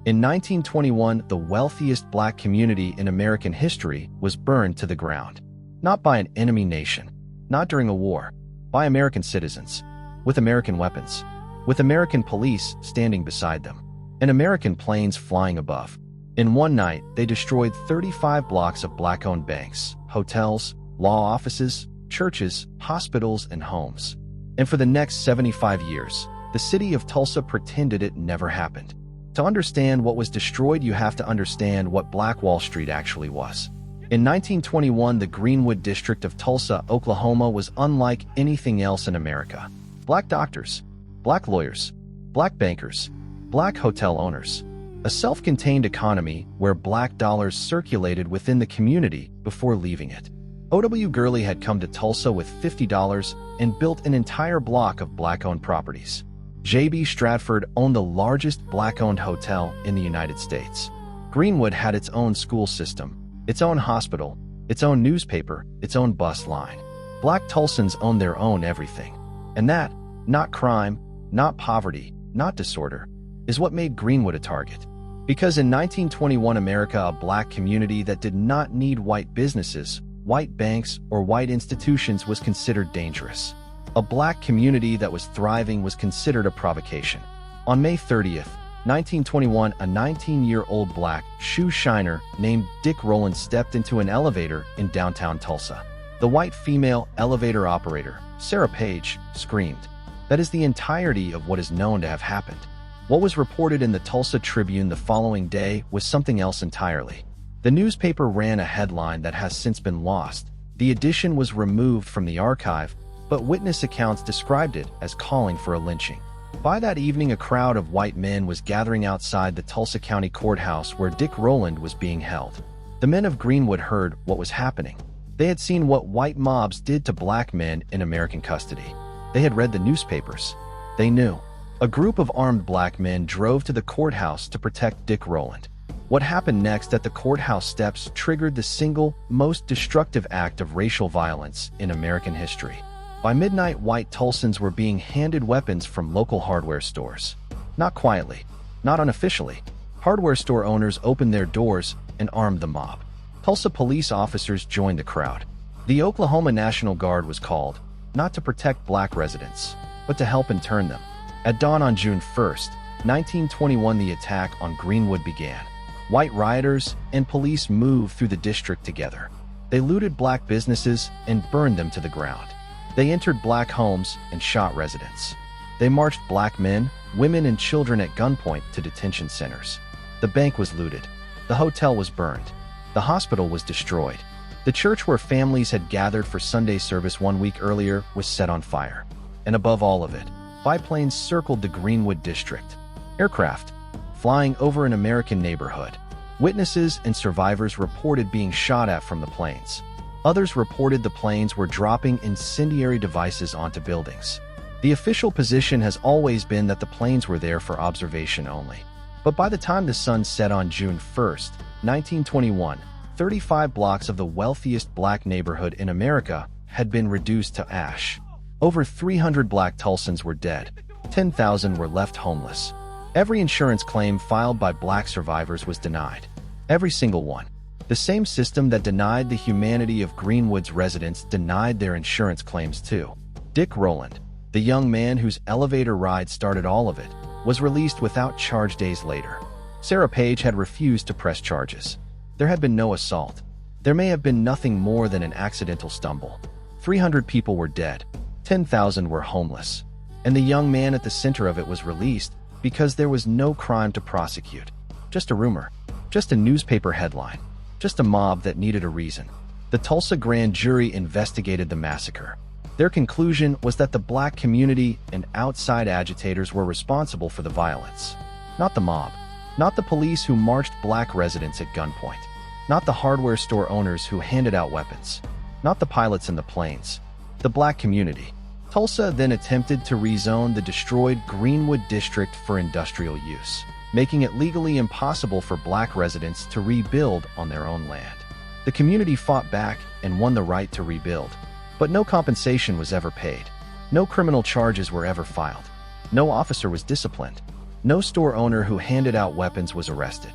In 1921, the wealthiest black community in American history was burned to the ground. Not by an enemy nation, not during a war, by American citizens, with American weapons, with American police standing beside them, and American planes flying above. In one night, they destroyed 35 blocks of black-owned banks, hotels, law offices, churches, hospitals, and homes. And for the next 75 years, the city of Tulsa pretended it never happened. To understand what was destroyed, you have to understand what Black Wall Street actually was. In 1921, the Greenwood District of Tulsa, Oklahoma was unlike anything else in America. Black doctors, black lawyers, black bankers, black hotel owners. A self-contained economy where black dollars circulated within the community before leaving it. O.W. Gurley had come to Tulsa with $50 and built an entire block of black-owned properties. J.B. Stratford owned the largest black-owned hotel in the United States. Greenwood had its own school system, its own hospital, its own newspaper, its own bus line. Black Tulsans owned their own everything. And that, not crime, not poverty, not disorder, is what made Greenwood a target. Because in 1921 America, a black community that did not need white businesses, white banks, or white institutions was considered dangerous. A black community that was thriving was considered a provocation. On May 30th, 1921, a 19-year-old black shoe shiner named Dick Rowland stepped into an elevator in downtown Tulsa. The white female elevator operator, Sarah Page, screamed. That is the entirety of what is known to have happened. What was reported in the Tulsa Tribune the following day was something else entirely. The newspaper ran a headline that has since been lost. The edition was removed from the archive, but witness accounts described it as calling for a lynching. By that evening, a crowd of white men was gathering outside the Tulsa County Courthouse where Dick Rowland was being held. The men of Greenwood heard what was happening. They had seen what white mobs did to black men in American custody. They had read the newspapers. They knew. A group of armed black men drove to the courthouse to protect Dick Rowland. What happened next at the courthouse steps triggered the single most destructive act of racial violence in American history. By midnight, white Tulsans were being handed weapons from local hardware stores. Not quietly, not unofficially. Hardware store owners opened their doors and armed the mob. Tulsa police officers joined the crowd. The Oklahoma National Guard was called, not to protect black residents, but to help intern them. At dawn on June 1st, 1921, the attack on Greenwood began. White rioters and police moved through the district together. They looted black businesses and burned them to the ground. They entered black homes and shot residents. They marched black men, women, and children at gunpoint to detention centers. The bank was looted. The hotel was burned. The hospital was destroyed. The church where families had gathered for Sunday service 1 week earlier was set on fire. And above all of it, biplanes circled the Greenwood District. Aircraft, flying over an American neighborhood. Witnesses and survivors reported being shot at from the planes. Others reported the planes were dropping incendiary devices onto buildings. The official position has always been that the planes were there for observation only. But by the time the sun set on June 1st, 1921, 35 blocks of the wealthiest black neighborhood in America had been reduced to ash. Over 300 black Tulsans were dead. 10,000 were left homeless. Every insurance claim filed by black survivors was denied. Every single one. The same system that denied the humanity of Greenwood's residents denied their insurance claims too. Dick Rowland, the young man whose elevator ride started all of it, was released without charge days later. Sarah Page had refused to press charges. There had been no assault. There may have been nothing more than an accidental stumble. 300 people were dead. 10,000 were homeless. And the young man at the center of it was released because there was no crime to prosecute. Just a rumor. Just a newspaper headline. Just a mob that needed a reason. The Tulsa grand jury investigated the massacre. Their conclusion was that the black community and outside agitators were responsible for the violence. Not the mob. Not the police who marched black residents at gunpoint. Not the hardware store owners who handed out weapons. Not the pilots in the planes. The black community. Tulsa then attempted to rezone the destroyed Greenwood District for industrial use, making it legally impossible for black residents to rebuild on their own land. The community fought back and won the right to rebuild, but no compensation was ever paid. No criminal charges were ever filed. No officer was disciplined. No store owner who handed out weapons was arrested.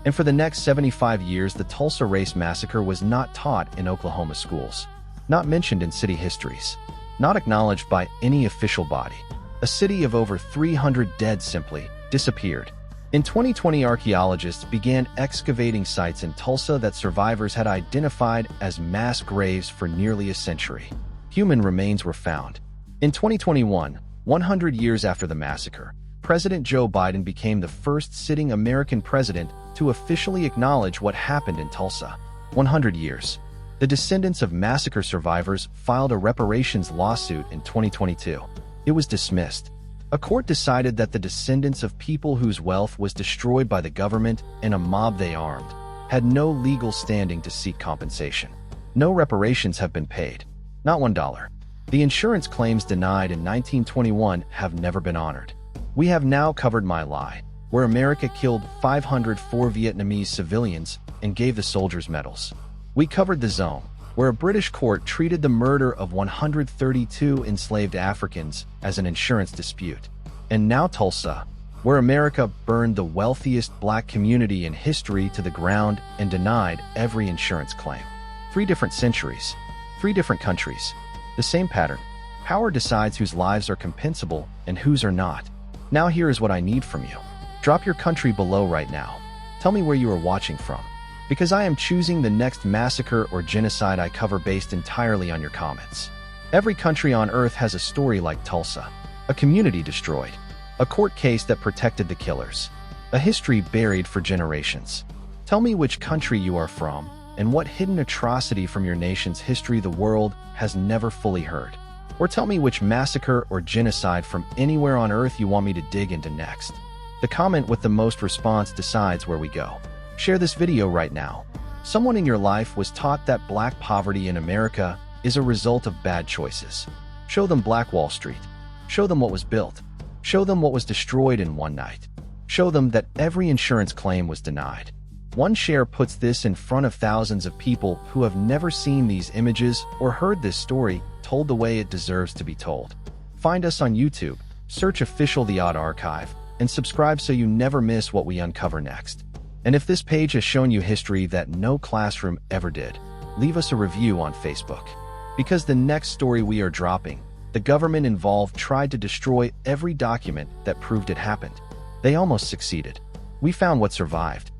And for the next 75 years, the Tulsa Race Massacre was not taught in Oklahoma schools, not mentioned in city histories, not acknowledged by any official body. A city of over 300 dead simply disappeared. In 2020, archaeologists began excavating sites in Tulsa that survivors had identified as mass graves for nearly a century. Human remains were found. In 2021, 100 years after the massacre, President Joe Biden became the first sitting American president to officially acknowledge what happened in Tulsa. 100 years. The descendants of massacre survivors filed a reparations lawsuit in 2022. It was dismissed. A court decided that the descendants of people whose wealth was destroyed by the government and a mob they armed had no legal standing to seek compensation. No reparations have been paid. Not $1. The insurance claims denied in 1921 have never been honored. We have now covered My Lai, where America killed 504 Vietnamese civilians and gave the soldiers medals. We covered The Zone, where a British court treated the murder of 132 enslaved Africans as an insurance dispute. And now Tulsa, where America burned the wealthiest black community in history to the ground and denied every insurance claim. 3 different centuries, 3 different countries. The same pattern. Power decides whose lives are compensable and whose are not. Now here is what I need from you. Drop your country below right now. Tell me where you are watching from, because I am choosing the next massacre or genocide I cover based entirely on your comments. Every country on earth has a story like Tulsa, a community destroyed, a court case that protected the killers, a history buried for generations. Tell me which country you are from and what hidden atrocity from your nation's history the world has never fully heard. Or tell me which massacre or genocide from anywhere on earth you want me to dig into next. The comment with the most response decides where we go. Share this video right now. Someone in your life was taught that black poverty in America is a result of bad choices. Show them Black Wall Street. Show them what was built. Show them what was destroyed in one night. Show them that every insurance claim was denied. One share puts this in front of thousands of people who have never seen these images or heard this story told the way it deserves to be told. Find us on YouTube, search Official The Odd Archive, and subscribe so you never miss what we uncover next. And if this page has shown you history that no classroom ever did, leave us a review on Facebook. Because the next story we are dropping, the government involved tried to destroy every document that proved it happened. They almost succeeded. We found what survived.